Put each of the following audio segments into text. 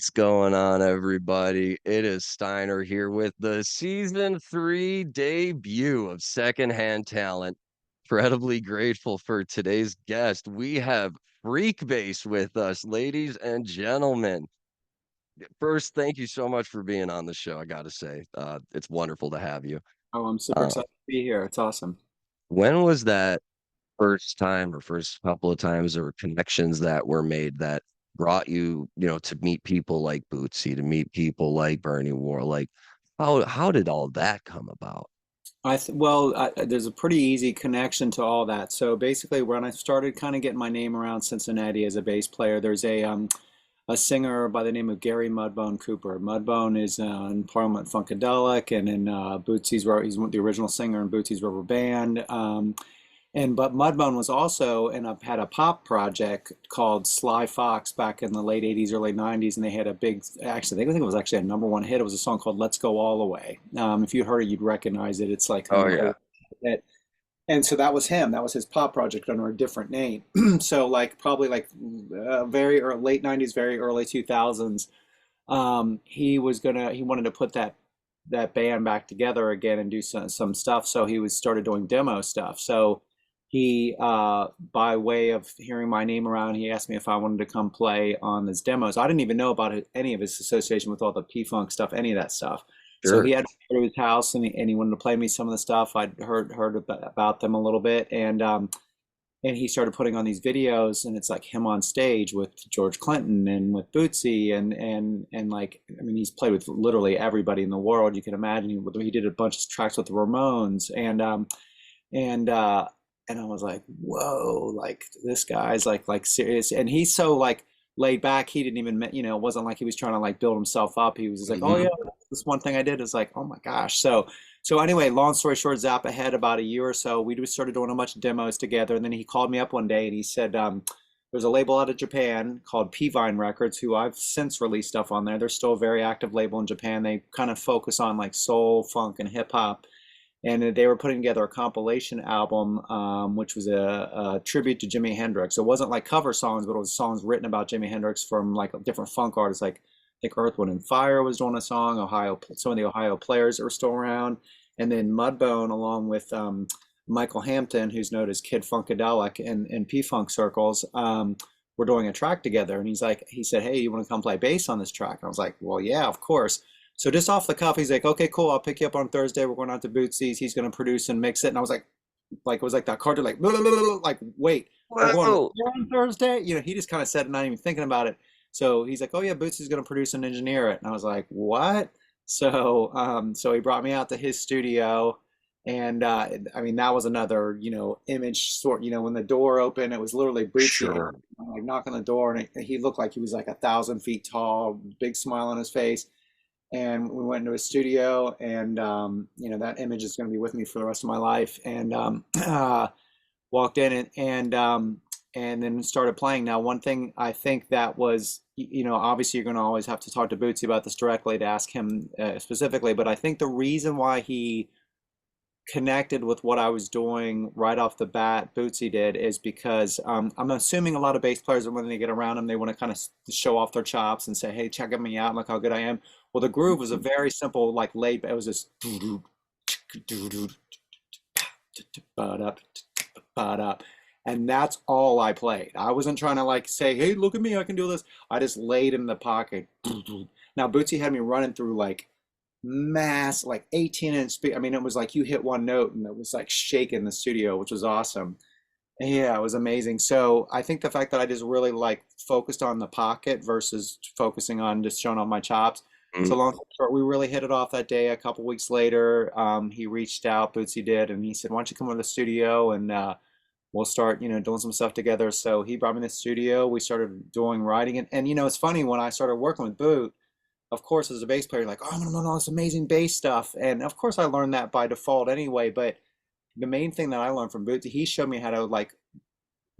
What's going on, everybody? It is Steiner here with the season 3 debut of Secondhand Talent. Incredibly grateful for today's guest. We have Freekbass with us, ladies and gentlemen. First, thank you so much for being on the show. I gotta say, it's wonderful to have you. Oh, I'm super Uh, excited to be here. It's awesome. when was that first time or first couple of times or connections that were made that brought you, to meet people like Bootsy, to meet people like Bernie Worrell? Like, how did all that come about? There's a pretty easy connection to all that. So basically, when I started kind of getting my name around Cincinnati as a bass player, there's a singer by the name of Gary Mudbone Cooper. Mudbone is in Parliament Funkadelic, and in he's the original singer in Bootsy's Rubber Band. But Mudbone was also had a pop project called Sly Fox back in the late '80s, early '90s, and they had a big, actually, I think it was actually a #1 hit. It was a song called "Let's Go All the Way." If you heard it, you'd recognize it. It's like kind Oh of an yeah, old hit. And so that was him. That was his pop project under a different name. So like probably like very early, late '90s, very early 2000s. He wanted to put that band back together again and do some stuff. So he was started doing demo stuff. So he, by way of hearing my name around, he asked me if I wanted to come play on his demos. I didn't even know about any of his association with all the P-Funk stuff, any of that stuff. So he sure. had me go to his house, and he wanted to play me some of the stuff. I'd heard about them a little bit, and he started putting on these videos, and it's like him on stage with George Clinton and with Bootsy, and like, I mean, he's played with literally everybody in the world you can imagine. He did a bunch of tracks with the Ramones, and and I was like, whoa, like this guy's like serious, and he's so like laid back. He didn't even, it wasn't like he was trying to like build himself up. He was just like, oh yeah, Hmm. this one thing I did is like, oh my gosh. So anyway, long story short, zap ahead about a year or so, we just started doing a bunch of demos together, and then he called me up one day and he said, there's a label out of Japan called P-Vine Records, who I've since released stuff on there. They're still a very active label in Japan. They kind of focus on like soul, funk, and hip hop, and they were putting together a compilation album, which was a tribute to Jimi Hendrix. It wasn't like cover songs, but it was songs written about Jimi Hendrix from like different funk artists. Like I think Earth, Wind, and Fire was doing a song. Some of the Ohio Players that were still around, and then Mudbone, along with Michael Hampton, who's known as Kid Funkadelic in P-Funk circles. We're doing a track together, and he said, "Hey, you want to come play bass on this track?" And I was like, "Well, yeah, of course." So just off the cuff, he's like, okay, cool. I'll pick you up on Thursday. We're going out to Bootsy's. He's going to produce and mix it. And I was like, it was like that card, like, blah, blah, blah, blah, like, wait, we're going Whoa. on Thursday? He just kind of said it, not even thinking about it. So he's like, oh yeah, Bootsy's going to produce and engineer it. And I was like, what? So he brought me out to his studio. And I mean, that was another, image sort, when the door opened, it was literally Bootsy, Sure. like knocking on the door. And he looked like he was like 1,000 feet tall, big smile on his face, and we went into a studio, and that image is going to be with me for the rest of my life. And walked in, and then started playing. Now, one thing I think that was, obviously you're going to always have to talk to Bootsy about this directly to ask him specifically, but I think the reason why he connected with what I was doing right off the bat, Bootsy did, is because I'm assuming a lot of bass players, when they get around them, they want to kind of show off their chops and say, "Hey, check me out, look how good I am." Well, the groove was a very simple, like laid. It was just and that's all I played. I wasn't trying to like say, "Hey, look at me, I can do this." I just laid in the pocket. Now, Bootsy had me running through like like 18-inch speed. I mean, it was like you hit one note and it was like shaking the studio, which was awesome. Yeah, it was amazing. So I think the fact that I just really like focused on the pocket versus focusing on just showing off my chops. So Mhm. long story short, we really hit it off that day. A couple weeks later, he reached out, Bootsy did, and he said, "Why don't you come to the studio and we'll start, doing some stuff together." So he brought me in the studio. We started doing writing, and it's funny, when I started working with Boot, of course, as a bass player, you're like, oh, I'm gonna learn all this amazing bass stuff. And of course, I learned that by default anyway. But the main thing that I learned from Bootsy, he showed me how to like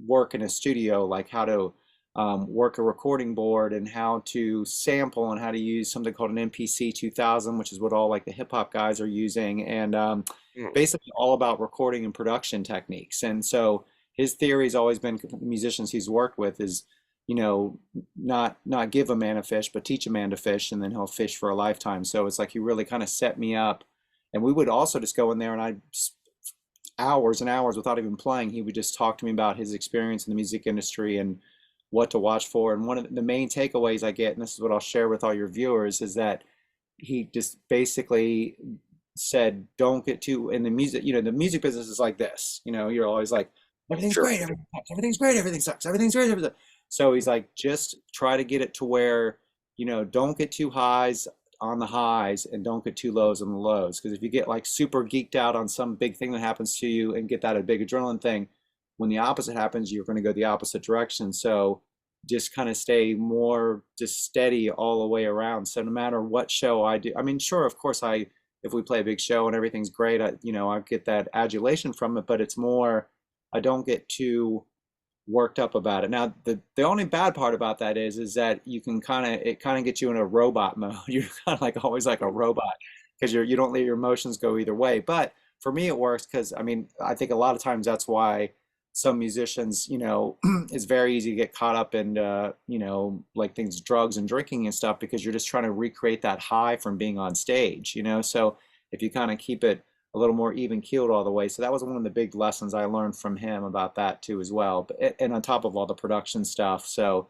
work in a studio, like how to work a recording board, and how to sample, and how to use something called an MPC 2000, which is what all like the hip hop guys are using, and Mm. basically all about recording and production techniques. And so his theory has always been, musicians he's worked with, is not give a man a fish, but teach a man to fish, and then he'll fish for a lifetime. So it's like he really kind of set me up. And we would also just go in there, and I hours and hours without even playing. He would just talk to me about his experience in the music industry and what to watch for. And one of the main takeaways I get, and this is what I'll share with all your viewers, is that he just basically said, don't get too in the music. The music business is like this. You're always like, everything's Sure. great, everything's great, everything sucks, everything's great, everything. So he's like, just try to get it to where, don't get too highs on the highs and don't get too lows on the lows. Because if you get like super geeked out on some big thing that happens to you and get that a big adrenaline thing, when the opposite happens, you're going to go the opposite direction. So just kind of stay more just steady all the way around. So no matter what show I do, I mean, sure, of course, if we play a big show and everything's great, I get that adulation from it, but it's more, I don't get too worked up about it. Now, the only bad part about that is that it kind of gets you in a robot mode. You're kind of like always like a robot because you don't let your emotions go either way. But for me, it works because I mean, I think a lot of times that's why some musicians, it's very easy to get caught up in, like things, drugs and drinking and stuff, because you're just trying to recreate that high from being on stage. So if you kind of keep it a little more even keeled all the way. So that was one of the big lessons I learned from him about that too as well. But and on top of all the production stuff. So,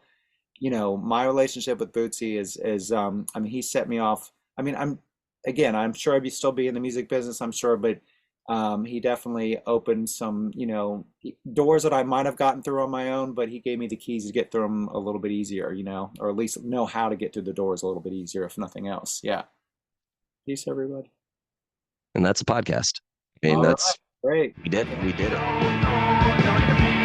my relationship with Bootsy is I mean, he set me off. I mean, I'm sure still be in the music business, I'm sure, but he definitely opened some, doors that I might have gotten through on my own, but he gave me the keys to get through them a little bit easier, or at least know how to get through the doors a little bit easier, if nothing else. Yeah. Peace, everybody. And that's a podcast. I mean, All right. Great. we did it.